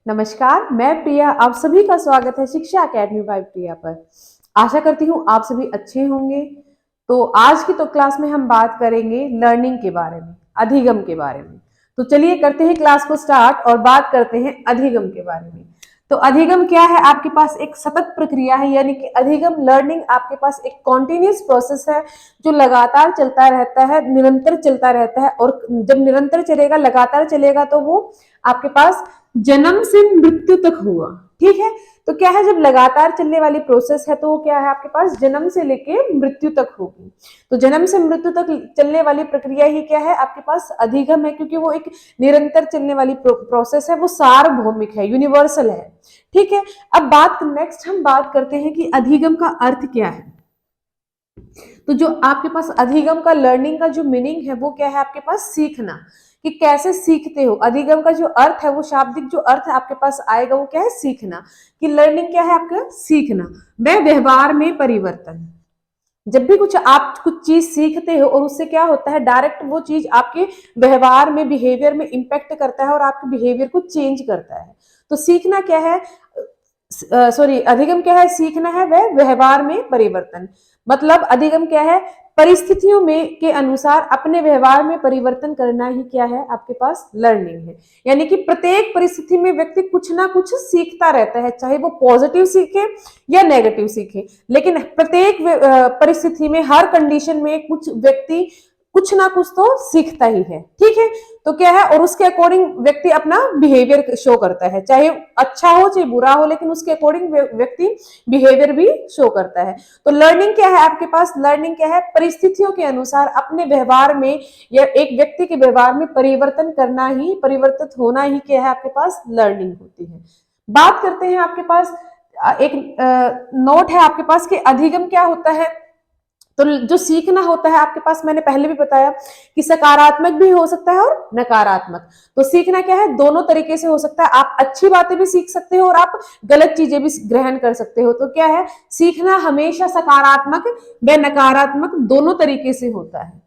नमस्कार, मैं प्रिया। आप सभी का स्वागत है शिक्षा अकेडमी बाय प्रिया पर। आशा करती हूँ आप सभी अच्छे होंगे। तो आज की क्लास में हम बात करेंगे लर्निंग के बारे में, अधिगम के बारे में। तो चलिए करते हैं क्लास को स्टार्ट और बात करते हैं अधिगम के बारे में। तो अधिगम क्या है? आपके पास एक सतत प्रक्रिया है, यानी कि अधिगम लर्निंग आपके पास एक कॉन्टिन्यूस प्रोसेस है जो लगातार चलता रहता है, निरंतर चलता रहता है। और जब निरंतर चलेगा, लगातार चलेगा, तो वो आपके पास जन्म से मृत्यु तक होगा। ठीक है, तो क्या है, जब लगातार चलने वाली प्रोसेस है तो वो क्या है, आपके पास जन्म से लेके मृत्यु तक होगी। तो जन्म से मृत्यु तक चलने वाली प्रक्रिया ही क्या है, आपके पास अधिगम है, क्योंकि वो एक निरंतर चलने वाली प्रोसेस है, वो सार्वभौमिक है, यूनिवर्सल है। ठीक है, अब नेक्स्ट हम बात करते हैं कि अधिगम का अर्थ क्या है। तो जो आपके पास अधिगम का, लर्निंग का जो मीनिंग है वो क्या है, आपके पास सीखना, कि कैसे सीखते हो। अधिगम का जो अर्थ है, वो शाब्दिक जो अर्थ आपके पास आएगा वो क्या है, सीखना। कि लर्निंग क्या है आपका, सीखना। व व्यवहार में परिवर्तन, जब भी आप कुछ चीज सीखते हो और उससे क्या होता है, डायरेक्ट वो चीज आपके व्यवहार में, बिहेवियर में इंपैक्ट करता है और आपके बिहेवियर को चेंज करता है। तो सीखना क्या है, अधिगम क्या है, सीखना है। वह व्यवहार में परिवर्तन, मतलब अधिगम क्या है, परिस्थितियों में के अनुसार अपने व्यवहार में परिवर्तन करना ही क्या है, आपके पास लर्निंग है। यानी कि प्रत्येक परिस्थिति में व्यक्ति कुछ ना कुछ सीखता रहता है, चाहे वो पॉजिटिव सीखे या नेगेटिव सीखे, लेकिन प्रत्येक परिस्थिति में, हर कंडीशन में कुछ व्यक्ति कुछ ना कुछ तो सीखता ही है। ठीक है, तो क्या है, और उसके अकॉर्डिंग व्यक्ति अपना बिहेवियर शो करता है, चाहे अच्छा हो चाहे बुरा हो, लेकिन उसके अकॉर्डिंग व्यक्ति बिहेवियर भी शो करता है। तो लर्निंग क्या है आपके पास, लर्निंग क्या है, परिस्थितियों के अनुसार अपने व्यवहार में या एक व्यक्ति के व्यवहार में परिवर्तन करना ही, परिवर्तित होना ही क्या है, आपके पास लर्निंग होती है। बात करते हैं, आपके पास एक नोट है आपके पास कि अधिगम क्या होता है। तो जो सीखना होता है आपके पास, मैंने पहले भी बताया कि सकारात्मक भी हो सकता है और नकारात्मक। तो सीखना क्या है, दोनों तरीके से हो सकता है। आप अच्छी बातें भी सीख सकते हो और आप गलत चीजें भी ग्रहण कर सकते हो। तो क्या है, सीखना हमेशा सकारात्मक व नकारात्मक दोनों तरीके से होता है।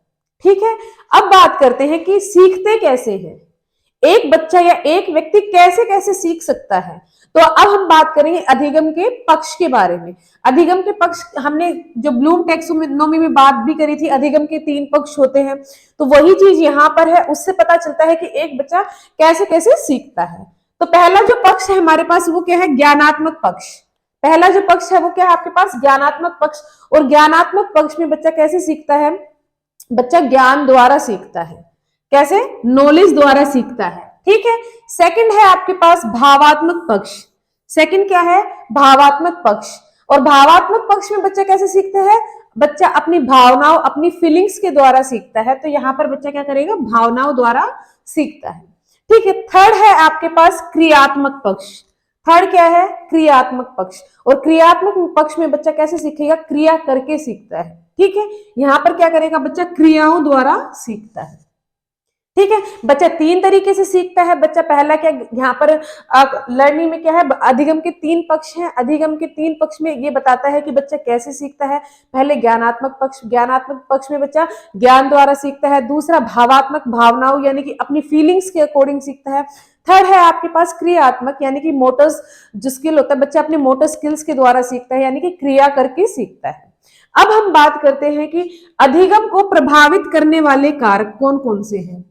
ठीक है, अब बात करते हैं कि सीखते कैसे हैं, एक बच्चा या एक व्यक्ति कैसे कैसे सीख सकता है। तो अब हम बात करेंगे अधिगम के पक्ष के बारे में। अधिगम के पक्ष, हमने जो ब्लूम टैक्सोनॉमी में बात भी करी थी, अधिगम के 3 पक्ष होते हैं। तो वही चीज यहाँ पर है, उससे पता चलता है कि एक बच्चा कैसे कैसे सीखता है। तो पहला जो पक्ष है हमारे पास, वो क्या है, ज्ञानात्मक पक्ष। पहला जो पक्ष है वो क्या है आपके पास, ज्ञानात्मक पक्ष। और ज्ञानात्मक पक्ष में बच्चा कैसे सीखता है, बच्चा ज्ञान द्वारा सीखता है। कैसे, नॉलेज द्वारा सीखता है। ठीक है, सेकंड है आपके पास भावात्मक पक्ष। सेकंड क्या है, भावात्मक पक्ष। और भावात्मक पक्ष में बच्चा कैसे सीखता है, बच्चा अपनी भावनाओं, अपनी फीलिंग्स के द्वारा सीखता है। तो यहां पर बच्चा क्या करेगा, भावनाओं द्वारा सीखता है। ठीक है, थर्ड है आपके पास क्रियात्मक पक्ष। थर्ड क्या है, क्रियात्मक पक्ष। और क्रियात्मक पक्ष में बच्चा कैसे सीखेगा, क्रिया करके सीखता है। ठीक है, यहां पर क्या करेगा, बच्चा क्रियाओं द्वारा सीखता है। ठीक है, बच्चा 3 तरीके से सीखता है। बच्चा पहला क्या, यहाँ पर लर्निंग में क्या है, अधिगम के 3 पक्ष हैं। अधिगम के 3 पक्ष में ये बताता है कि बच्चा कैसे सीखता है। पहले ज्ञानात्मक पक्ष, ज्ञानात्मक पक्ष में बच्चा ज्ञान द्वारा सीखता है। दूसरा भावात्मक, भावनाओं यानी कि अपनी फीलिंग्स के अकॉर्डिंग सीखता है। थर्ड है आपके पास क्रियात्मक, यानी कि मोटर्स जो स्किल होता है, बच्चा अपने मोटर स्किल्स के द्वारा सीखता है, यानी कि क्रिया करके सीखता है। अब हम बात करते हैं कि अधिगम को प्रभावित करने वाले कारक कौन कौन से हैं।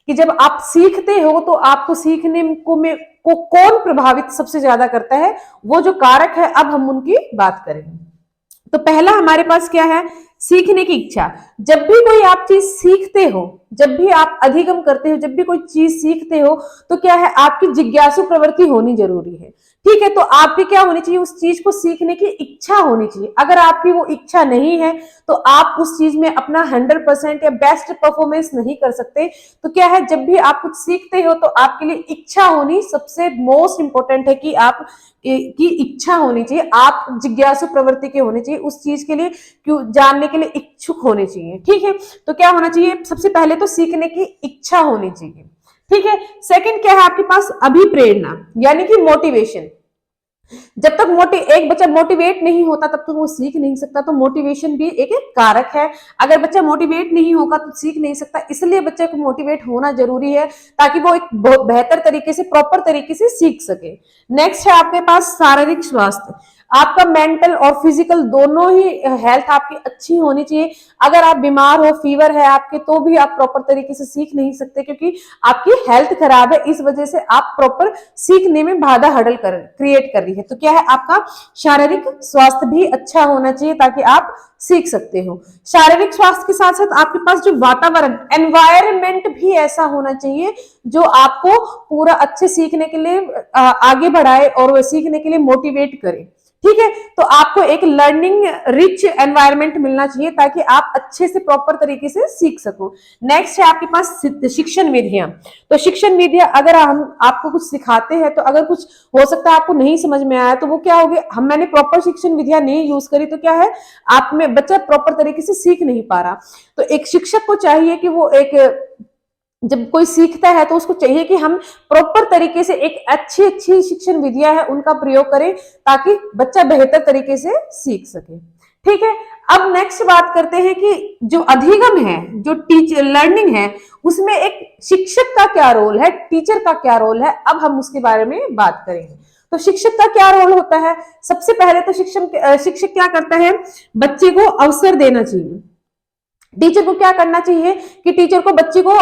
कि जब आप सीखते हो तो आपको सीखने को कौन प्रभावित सबसे ज्यादा करता है, वो जो कारक है, अब हम उनकी बात करेंगे। तो पहला हमारे पास क्या है, सीखने की इच्छा। जब भी कोई आप चीज सीखते हो, जब भी आप अधिगम करते हो, जब भी कोई चीज सीखते हो, तो क्या है, आपकी जिज्ञासु प्रवृत्ति होनी जरूरी है। ठीक है, तो आपकी क्या होनी चाहिए, उस चीज को सीखने की इच्छा होनी चाहिए। अगर आपकी वो इच्छा नहीं है तो आप उस चीज में अपना 100% या बेस्ट परफॉर्मेंस नहीं कर सकते। तो क्या है, जब भी आप कुछ सीखते हो तो आपके लिए इच्छा होनी सबसे मोस्ट इंपॉर्टेंट है, कि आप की इच्छा होनी चाहिए, आप जिज्ञासु प्रवृत्ति के होने चाहिए, उस चीज के लिए क्यों जानने के लिए इच्छुक होने चाहिए। ठीक है, तो क्या होना चाहिए, सबसे पहले तो सीखने की इच्छा होनी चाहिए। ठीक है, सेकंड क्या है आपके पास, अभिप्रेरणा यानी कि मोटिवेशन। जब तक एक बच्चा मोटिवेट नहीं होता तब तक वो सीख नहीं सकता। तो मोटिवेशन भी एक कारक है। अगर बच्चा मोटिवेट नहीं होगा तो सीख नहीं सकता, इसलिए बच्चे को मोटिवेट होना जरूरी है ताकि वो एक बेहतर तरीके से, प्रॉपर तरीके से सीख सके। नेक्स्ट है आपके पास शारीरिक स्वास्थ्य। आपका मेंटल और फिजिकल दोनों ही हेल्थ आपकी अच्छी होनी चाहिए। अगर आप बीमार हो, फीवर है आपके, तो भी आप प्रॉपर तरीके से सीख नहीं सकते क्योंकि आपकी हेल्थ खराब है। इस वजह से आप प्रॉपर सीखने में बाधा हडल क्रिएट कर रही है। तो क्या है, आपका शारीरिक स्वास्थ्य भी अच्छा होना चाहिए ताकि आप सीख सकते हो। शारीरिक स्वास्थ्य के साथ साथ आपके पास जो वातावरण, एनवायरनमेंट भी ऐसा होना चाहिए जो आपको पूरा अच्छे सीखने के लिए आगे बढ़ाए और सीखने के लिए मोटिवेट करे। ठीक है, तो आपको एक लर्निंग रिच एनवायरनमेंट मिलना चाहिए ताकि आप अच्छे से, प्रॉपर तरीके से सीख सको। नेक्स्ट है आपके पास शिक्षण विधियां। तो शिक्षण विधियां, अगर हम आपको कुछ सिखाते हैं तो अगर कुछ हो सकता है आपको नहीं समझ में आया तो वो क्या होगी, मैंने प्रॉपर शिक्षण विधियां नहीं यूज करी तो क्या है, आप में बच्चा प्रॉपर तरीके से सीख नहीं पा रहा। तो एक शिक्षक को चाहिए कि वो जब कोई सीखता है तो उसको चाहिए कि हम प्रॉपर तरीके से एक अच्छी अच्छी शिक्षण विधियां है उनका प्रयोग करें ताकि बच्चा बेहतर तरीके से सीख सके। ठीक है, अब नेक्स्ट बात करते हैं कि जो अधिगम है, जो टीचर लर्निंग है, उसमें एक शिक्षक का क्या रोल है, टीचर का क्या रोल है, अब हम उसके बारे में बात करेंगे। तो शिक्षक का क्या रोल होता है? सबसे पहले तो शिक्षक क्या करता है, बच्चे को अवसर देना चाहिए। टीचर को क्या करना चाहिए कि टीचर को बच्चे को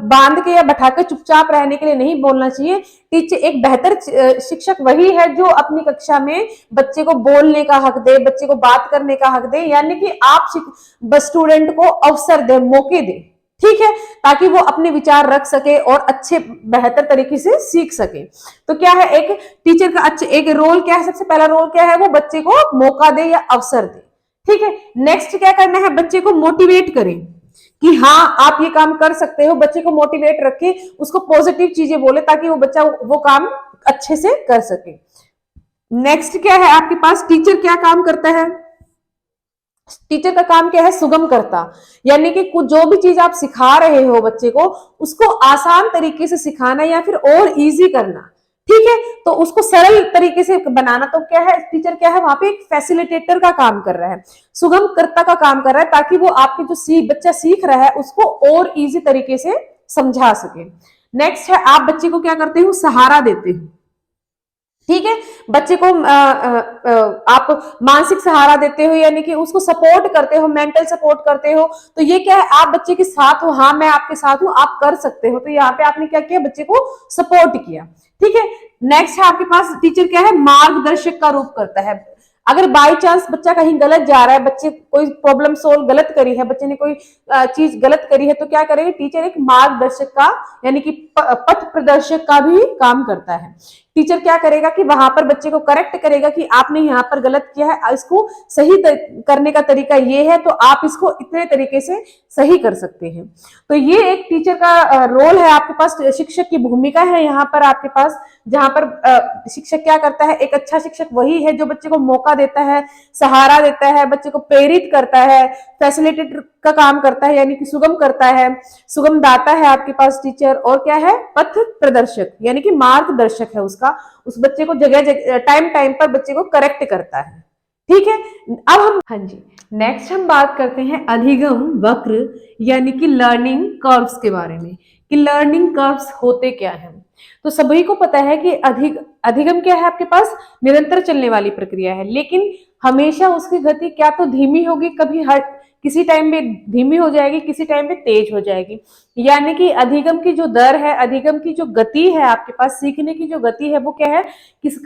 बांध के या बैठा के चुपचाप रहने के लिए नहीं बोलना चाहिए। टीचर एक बेहतर शिक्षक वही है जो अपनी कक्षा में बच्चे को बोलने का हक दे, बच्चे को बात करने का हक दे, यानी कि आप स्टूडेंट को अवसर दे, मौके दे। ठीक है, ताकि वो अपने विचार रख सके और अच्छे बेहतर तरीके से सीख सके। तो क्या है, एक टीचर का एक रोल क्या है, सबसे पहला रोल क्या है, वो बच्चे को मौका दे या अवसर दे। ठीक है, नेक्स्ट क्या करना है, बच्चे को मोटिवेट करें कि हाँ आप ये काम कर सकते हो। बच्चे को मोटिवेट रखे, उसको पॉजिटिव चीजें बोले ताकि वो बच्चा वो काम अच्छे से कर सके। नेक्स्ट क्या है आपके पास, टीचर क्या काम करता है, टीचर का काम क्या है, सुगम करता, यानी कि कुछ जो भी चीज आप सिखा रहे हो बच्चे को, उसको आसान तरीके से सिखाना या फिर और इजी करना। ठीक है, तो उसको सरल तरीके से बनाना। तो क्या है, टीचर क्या है, वहां पे एक फैसिलिटेटर का काम कर रहा है, सुगम करता का काम कर रहा है ताकि वो आपके जो बच्चा सीख रहा है उसको और इजी तरीके से समझा सके। नेक्स्ट है, आप बच्चे को क्या करते हो, सहारा देते हो। ठीक है, बच्चे को आप मानसिक सहारा देते हो, यानी कि उसको सपोर्ट करते हो, मेंटल सपोर्ट करते हो। तो ये क्या है, आप बच्चे के साथ हो, हाँ मैं आपके साथ हूं, आप कर सकते हो। तो यहाँ पे आपने क्या किया, बच्चे को सपोर्ट किया। ठीक है, नेक्स्ट है आपके पास, टीचर क्या है, मार्गदर्शक का रूप करता है। अगर बाई चांस बच्चा कहीं गलत जा रहा है, बच्चे कोई प्रॉब्लम सोल्व गलत करी है, बच्चे ने कोई चीज गलत करी है, तो क्या करेगा टीचर, एक मार्गदर्शक का यानी कि पथ प्रदर्शक का भी काम करता है। टीचर क्या करेगा कि वहां पर बच्चे को करेक्ट करेगा कि आपने यहाँ पर गलत किया है, इसको सही करने का तरीका ये है, तो आप इसको इतने तरीके से सही कर सकते हैं। तो ये एक टीचर का रोल है आपके पास, शिक्षक की भूमिका है यहाँ पर आपके पास, जहां पर शिक्षक क्या करता है, एक अच्छा शिक्षक वही है जो बच्चे को मौका देता है, सहारा देता है, बच्चे को प्रेरित करता है, फैसिलिटेटर का काम करता है, यानी कि सुगम करता है, सुगम दाता है आपके पास टीचर, और क्या है, पथ प्रदर्शक यानी कि मार्गदर्शक है उसका, उस बच्चे को जगह जगह टाइम टाइम पर बच्चे को करेक्ट करता है। ठीक है, अब हम, हाँ जी, नेक्स्ट हम बात करते हैं अधिगम वक्र यानी कि लर्निंग कर्व्स के बारे में, कि लर्निंग कर्व्स होते क्या हैं। तो सभी को पता है कि अधिगम क्या है, आपके पास निरंतर चलने वाली प्रक्रिया है, लेकिन हमेशा उसकी गति क्या तो धीमी होगी, कभी हर किसी टाइम में धीमी हो जाएगी, किसी टाइम में तेज हो जाएगी। यानी कि अधिगम की जो दर है, अधिगम की जो गति है आपके पास, सीखने की जो गति है, वो क्या है,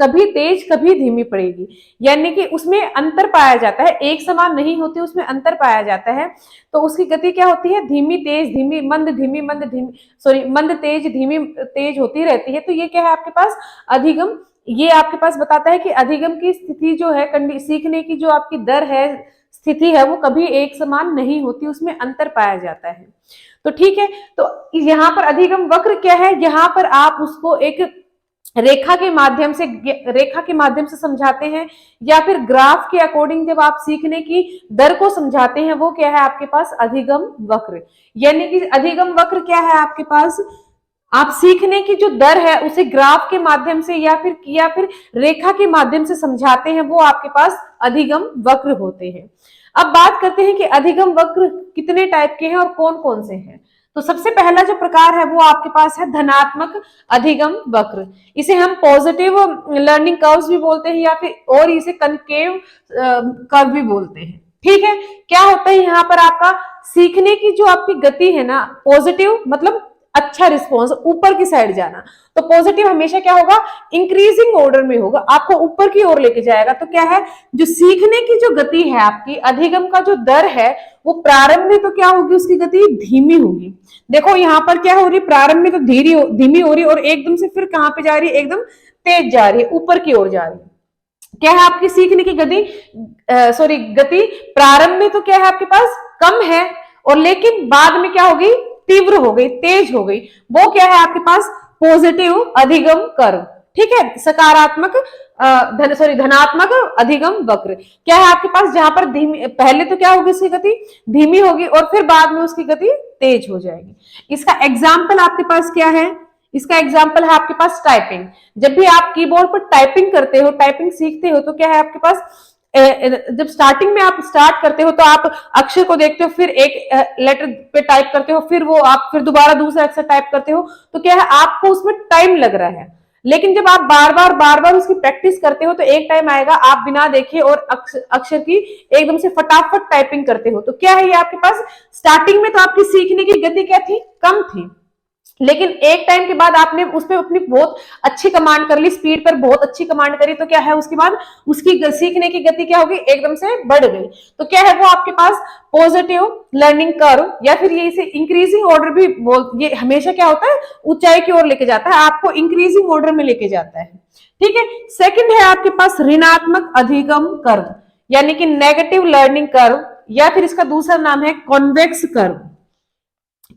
कभी तेज कभी धीमी पड़ेगी। यानी कि उसमें अंतर पाया जाता है, एक समान नहीं होती, उसमें अंतर पाया जाता है। तो उसकी गति क्या होती है, धीमी तेज, धीमी मंद, धीमी मंद, धीमी सॉरी मंद तेज, धीमी तेज होती रहती है। तो ये क्या है आपके पास, अधिगम, ये आपके पास बताता है कि अधिगम की स्थिति जो है, सीखने की जो आपकी दर है, स्थिति है, वो कभी एक समान नहीं होती, उसमें अंतर पाया जाता है। तो ठीक है, तो यहाँ पर अधिगम वक्र क्या है, यहाँ पर आप उसको एक रेखा के माध्यम से समझाते हैं, या फिर ग्राफ के अकॉर्डिंग जब आप सीखने की दर को समझाते हैं, वो क्या है आपके पास, अधिगम वक्र। यानी कि अधिगम वक्र क्या है आपके पास, आप सीखने की जो दर है उसे ग्राफ के माध्यम से या फिर रेखा के माध्यम से समझाते हैं, वो आपके पास अधिगम वक्र होते हैं। अब बात करते हैं कि अधिगम वक्र कितने टाइप के हैं और कौन कौन से हैं। तो सबसे पहला जो प्रकार है वो आपके पास है धनात्मक अधिगम वक्र। इसे हम पॉजिटिव लर्निंग कर्व्स भी बोलते हैं या फिर और इसे कनकेव कर्व भी बोलते हैं। ठीक है, क्या होता है यहाँ पर आपका सीखने की जो आपकी गति है ना, पॉजिटिव मतलब अच्छा रिस्पॉन्स, ऊपर की साइड जाना। तो पॉजिटिव हमेशा क्या होगा, इंक्रीजिंग ऑर्डर में होगा, आपको ऊपर की ओर लेके जाएगा। तो क्या है, जो सीखने की जो गति है आपकी, अधिगम का जो दर है, वो प्रारंभ में तो क्या होगी, उसकी गति धीमी होगी। देखो यहाँ पर क्या हो रही है, प्रारंभ में तो धीमी हो रही है और एकदम से फिर कहां पे जा रही है, एकदम तेज जा रही है, ऊपर की ओर जा रही है। क्या है आपकी सीखने की गति प्रारंभ में तो क्या है आपके पास कम है, और लेकिन बाद में क्या होगी, तीव्र हो गई, तेज हो गई। वो क्या है आपके पास, पॉजिटिव अधिगम कर्व। ठीक है, सकारात्मक धनात्मक अधिगम वक्र क्या है आपके पास, जहां पर धीमी, पहले तो क्या होगी उसकी गति धीमी होगी और फिर बाद में उसकी गति तेज हो जाएगी। इसका एग्जाम्पल आपके पास क्या है, इसका एग्जाम्पल है आपके पास टाइपिंग। जब भी आप कीबोर्ड पर टाइपिंग करते हो, टाइपिंग सीखते हो, तो क्या है आपके पास, जब स्टार्टिंग में आप स्टार्ट करते हो तो आप अक्षर को देखते हो, फिर एक लेटर पे टाइप करते हो, फिर वो आप फिर दोबारा दूसरा अक्षर टाइप करते हो, तो क्या है आपको उसमें टाइम लग रहा है। लेकिन जब आप बार बार उसकी प्रैक्टिस करते हो तो एक टाइम आएगा आप बिना देखे और अक्षर की एकदम से फटाफट टाइपिंग करते हो। तो क्या है ये आपके पास, स्टार्टिंग में तो आपकी सीखने की गति क्या थी, कम थी, लेकिन एक टाइम के बाद आपने उस पर अपनी बहुत अच्छी कमांड कर ली, स्पीड पर बहुत अच्छी कमांड करी, तो क्या है उसके बाद उसकी सीखने की गति क्या होगी, एकदम से बढ़ गई। तो क्या है वो आपके पास पॉजिटिव लर्निंग कर्व, या फिर ये इसे इंक्रीजिंग ऑर्डर भी ये हमेशा क्या होता है, ऊंचाई की ओर लेके जाता है, आपको इंक्रीजिंग ऑर्डर में लेके जाता है। ठीक है, सेकंड है आपके पास ऋणात्मक अधिगम कर्व, यानी कि नेगेटिव लर्निंग कर्व, या फिर इसका दूसरा नाम है कॉन्वेक्स कर्व।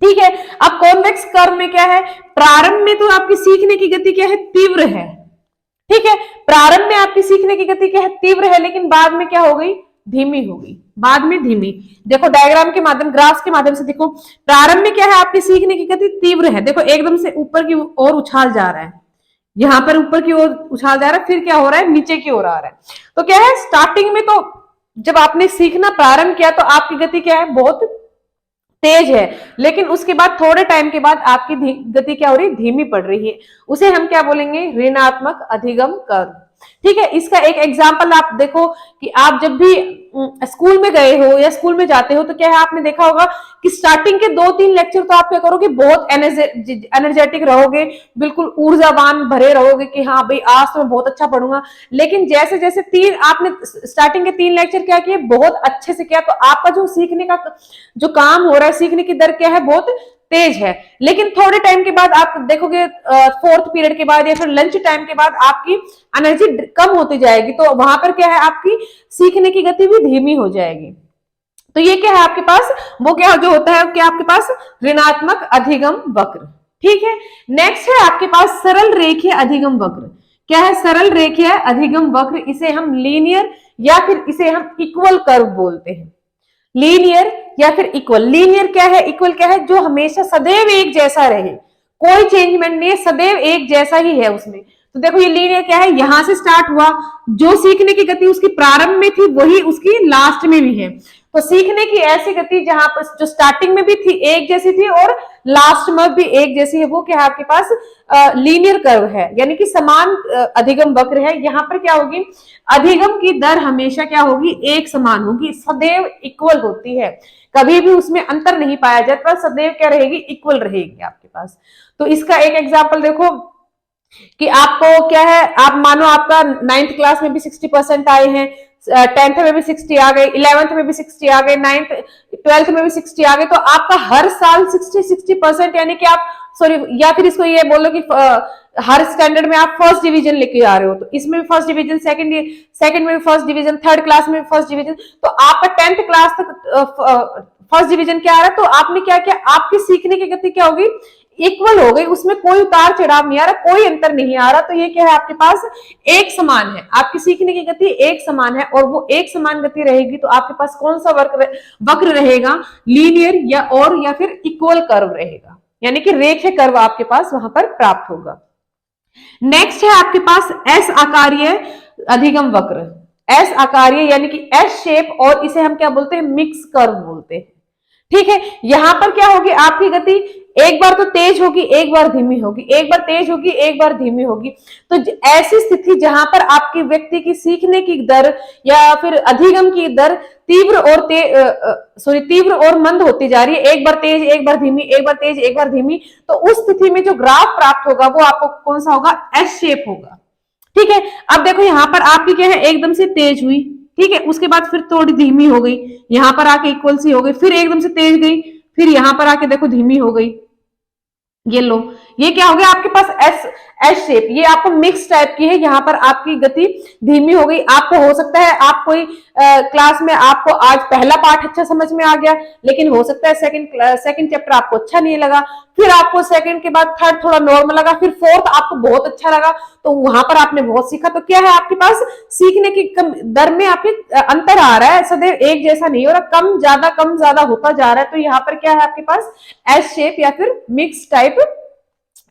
ठीक है, अब कॉन्वेक्स कर्व में क्या है, प्रारंभ में तो आपकी सीखने की गति क्या है, तीव्र है। ठीक है, प्रारंभ में आपकी सीखने की गति क्या है, तीव्र है, लेकिन बाद में क्या हो गई, धीमी हो गई, बाद में धीमी। देखो डायग्राम के माध्यम, ग्राफ के माध्यम से देखो, प्रारंभ में क्या है आपकी सीखने की गति तीव्र है, देखो एकदम से ऊपर की ओर उछाल जा रहा है, यहां पर ऊपर की ओर उछाल जा रहा है, फिर क्या हो रहा है, नीचे की ओर आ रहा है। तो क्या है, स्टार्टिंग में तो जब आपने सीखना प्रारंभ किया तो आपकी गति क्या है, बहुत तेज है, लेकिन उसके बाद थोड़े टाइम के बाद आपकी गति क्या हो रही है, धीमी पड़ रही है। उसे हम क्या बोलेंगे, ऋणात्मक अधिगम कर्व। ठीक है, इसका एक एग्जाम्पल आप देखो कि आप जब भी स्कूल में गए हो या स्कूल में जाते हो तो क्या है, आपने देखा होगा कि स्टार्टिंग के 2-3 लेक्चर तो आप क्या करोगे, बहुत एनर्जेटिक रहोगे, बिल्कुल ऊर्जावान भरे रहोगे कि हाँ भाई आज तो मैं बहुत अच्छा पढ़ूंगा। लेकिन जैसे जैसे आपने स्टार्टिंग के 3 लेक्चर क्या किए, बहुत अच्छे से किया, तो आपका जो सीखने का जो काम हो रहा है, सीखने की दर क्या है, बहुत तेज है। लेकिन थोड़े टाइम के बाद आप देखोगे, 4th पीरियड के बाद या फिर लंच टाइम के बाद आपकी एनर्जी कम होती जाएगी, तो वहां पर क्या है, आपकी सीखने की गति भी धीमी हो जाएगी। तो ये क्या है आपके पास, वो क्या जो होता है, क्या आपके पास ऋणात्मक अधिगम वक्र। ठीक है, नेक्स्ट है आपके पास सरल रेखीय अधिगम वक्र। क्या है सरल रेखीय अधिगम वक्र, इसे हम लीनियर या फिर इसे हम इक्वल कर्व बोलते हैं। लीनियर या फिर इक्वल, लीनियर क्या है, इक्वल क्या है, जो हमेशा सदैव एक जैसा रहे, कोई चेंजमेंट नहीं है, सदैव एक जैसा ही है उसमें। तो देखो ये लीनियर क्या है, यहां से स्टार्ट हुआ, जो सीखने की गति उसकी प्रारंभ में थी वही उसकी लास्ट में भी है। तो सीखने की ऐसी गति जहां पर जो स्टार्टिंग में भी थी एक जैसी थी और लास्ट में भी एक जैसी है, वो क्या है आपके पास लीनियर कर्व है, यानी कि समान अधिगम वक्र है। यहाँ पर क्या होगी, अधिगम की दर हमेशा क्या होगी, एक समान होगी, सदैव इक्वल होती है, कभी भी उसमें अंतर नहीं पाया जाता, सदैव क्या रहेगी, इक्वल रहेगी आपके पास। तो इसका एक एग्जाम्पल देखो कि आपको क्या है, आप मानो आपका 9th क्लास में भी 60% आए हैं, 10th में भी 60 आ गए, 11th में भी 60 आ गए, 9th 12th में भी 60 आ गए, तो आपका हर साल 60%, यानी कि आप या फिर इसको ये बोलो कि हर स्टैंडर्ड में आप फर्स्ट डिवीजन लेके आ रहे हो, तो इसमें भी फर्स्ट डिवीजन, सेकंड में भी फर्स्ट डिवीजन, 3rd क्लास में भी फर्स्ट डिवीजन, तो आपका 10th क्लास तक फर्स्ट डिवीजन क्या आ रहा है, तो आपने क्या किया, आपकी सीखने की गति क्या होगी, इक्वल हो गई, उसमें कोई उतार चढ़ाव नहीं आ रहा, कोई अंतर नहीं आ रहा। तो ये क्या है आपके पास, एक समान है, आपकी सीखने की गति एक समान है, और वो एक समान गति रहेगी तो आपके पास कौन सा वक्र रहेगा, लीनियर या फिर इक्वल कर्व रहेगा। यानी कि रेखीय कर्व आपके पास वहां पर प्राप्त होगा। नेक्स्ट है आपके पास एस आकारीय अधिगम वक्र। एस आकारीय यानी कि एस शेप, और इसे हम क्या बोलते हैं, मिक्स कर्व बोलते हैं। ठीक है, यहां पर क्या होगी आपकी गति, एक बार तो तेज होगी, एक बार धीमी होगी, एक बार तेज होगी, एक बार धीमी होगी। तो ऐसी स्थिति जहां पर आपकी व्यक्ति की सीखने की दर या फिर अधिगम की दर तीव्र और मंद होती जा रही है, एक बार तेज एक बार धीमी, एक बार तेज एक बार धीमी, तो उस स्थिति में जो ग्राफ प्राप्त होगा वो आपको कौन सा होगा, एस शेप होगा। ठीक है, अब देखो यहां पर आपकी क्या है, एकदम से तेज हुई, ठीक है, उसके बाद फिर थोड़ी धीमी हो गई, यहां पर आके इक्वल सी हो गई, फिर एकदम से तेज गई, फिर यहां पर आके देखो धीमी हो गई। ये लो, ये क्या हो गया आपके पास, एस एस शेप। ये आपको मिक्स टाइप की है, यहाँ पर आपकी गति धीमी हो गई। आपको हो सकता है आप कोई क्लास में आपको आज पहला पार्ट अच्छा समझ में आ गया, लेकिन हो सकता है सेकंड चैप्टर आपको अच्छा नहीं लगा, फिर आपको सेकंड के बाद थर्ड थोड़ा नॉर्मल लगा, फिर फोर्थ आपको बहुत अच्छा लगा, तो वहां पर आपने बहुत सीखा। तो क्या है आपके पास सीखने की दर में आपके अंतर आ रहा है, सदैव एक जैसा नहीं हो रहा, कम ज्यादा होता जा रहा है। तो यहाँ पर क्या है आपके पास एस शेप या फिर मिक्स टाइप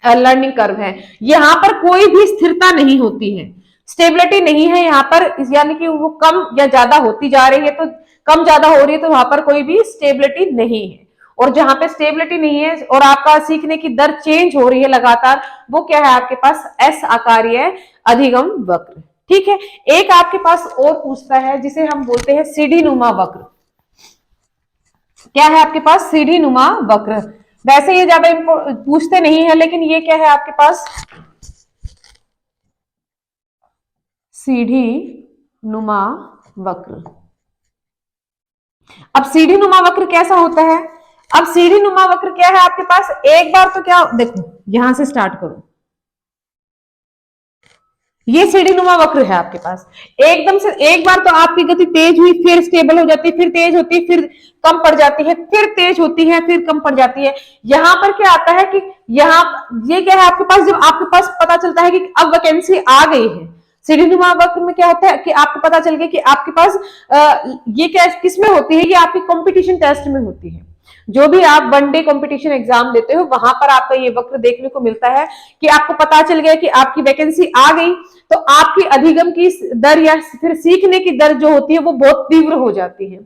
लर्निंग कर्व है। यहां पर कोई भी स्थिरता नहीं होती है, स्टेबिलिटी नहीं है यहाँ पर, यानी कि वो कम या ज्यादा होती जा रही है, तो कम ज्यादा हो रही है, तो वहां पर कोई भी स्टेबिलिटी नहीं है। और जहां पे स्टेबिलिटी नहीं है और आपका सीखने की दर चेंज हो रही है लगातार, वो क्या है आपके पास एस आकारीय अधिगम वक्र। ठीक है, एक आपके पास और पूछता है जिसे हम बोलते हैं सीढ़ी नुमा वक्र। क्या है आपके पास, सीढ़ी नुमा वक्र। वैसे ये ज्यादा पूछते नहीं है, लेकिन ये क्या है आपके पास, सीढ़ी नुमा वक्र। अब सीढ़ी नुमा वक्र कैसा होता है, अब सीढ़ी नुमा वक्र क्या है आपके पास, एक बार तो क्या देखो, यहां से स्टार्ट करो, ये सीढ़ी नुमा वक्र है आपके पास। एकदम से एक बार तो आपकी गति तेज हुई, फिर स्टेबल हो जाती है, फिर तेज होती है, फिर कम पड़ जाती है, फिर तेज होती है, फिर कम पड़ जाती है। यहां पर क्या आता है कि यहाँ ये क्या है आपके पास, जब आपके पास पता चलता है कि अब वैकेंसी आ गई है, सीढ़ी नुमा वक्र में क्या होता है कि आपको पता चल गया कि आपके पास ये क्या किसमें होती है, ये आपकी कंपटीशन टेस्ट में होती है। जो भी आप वनडे कंपटीशन एग्जाम देते हो, वहां पर आपका ये वक्र देखने को मिलता है कि आपको पता चल गया कि आपकी वैकेंसी आ गई, तो आपकी अधिगम की दर या फिर सीखने की दर जो होती है वो बहुत तीव्र हो जाती है।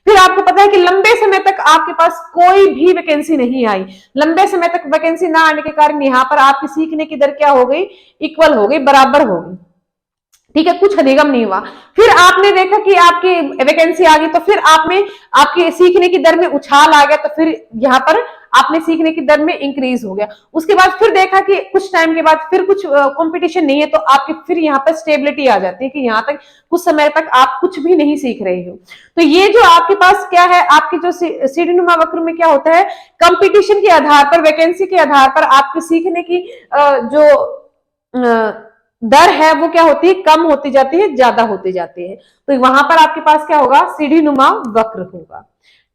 फिर आपको पता है कि लंबे समय तक आपके पास कोई भी वैकेंसी नहीं आई, लंबे समय तक वैकेंसी ना आने के कारण यहाँ पर आपकी सीखने की दर क्या हो गई, इक्वल हो गई, बराबर हो गई। ठीक है, कुछ अधिगम नहीं हुआ। फिर आपने देखा कि आपकी वैकेंसी आ गई, तो फिर आपके सीखने की दर में उछाल आ गया, तो फिर यहाँ पर आपने सीखने की दर में इंक्रीज हो गया। उसके बाद फिर देखा कि कुछ टाइम के बाद फिर कुछ कंपटीशन नहीं है, तो आपकी फिर यहाँ पर स्टेबिलिटी आ जाती है कि यहाँ तक कुछ समय तक आप कुछ भी नहीं सीख रहे हो। तो ये जो आपके पास क्या है, आपकी जो सीढ़ी नुमा वक्र में क्या होता है, कंपटीशन के आधार पर, वैकेंसी के आधार पर आपके सीखने की जो दर है वो क्या होती है, कम होती जाती है, ज्यादा होती जाती है। तो वहां पर आपके पास क्या होगा, सीढ़ी नुमा वक्र होगा।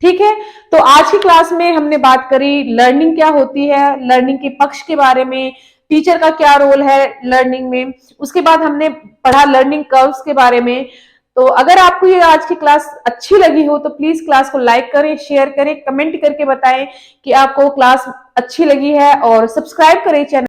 ठीक है, तो आज की क्लास में हमने बात करी लर्निंग क्या होती है, लर्निंग के पक्ष के बारे में, टीचर का क्या रोल है लर्निंग में। उसके बाद हमने पढ़ा लर्निंग कर्व्स के बारे में। तो अगर आपको ये आज की क्लास अच्छी लगी हो तो प्लीज क्लास को लाइक करें, शेयर करें, कमेंट करके बताएं कि आपको क्लास अच्छी लगी है, और सब्सक्राइब करें चैनल।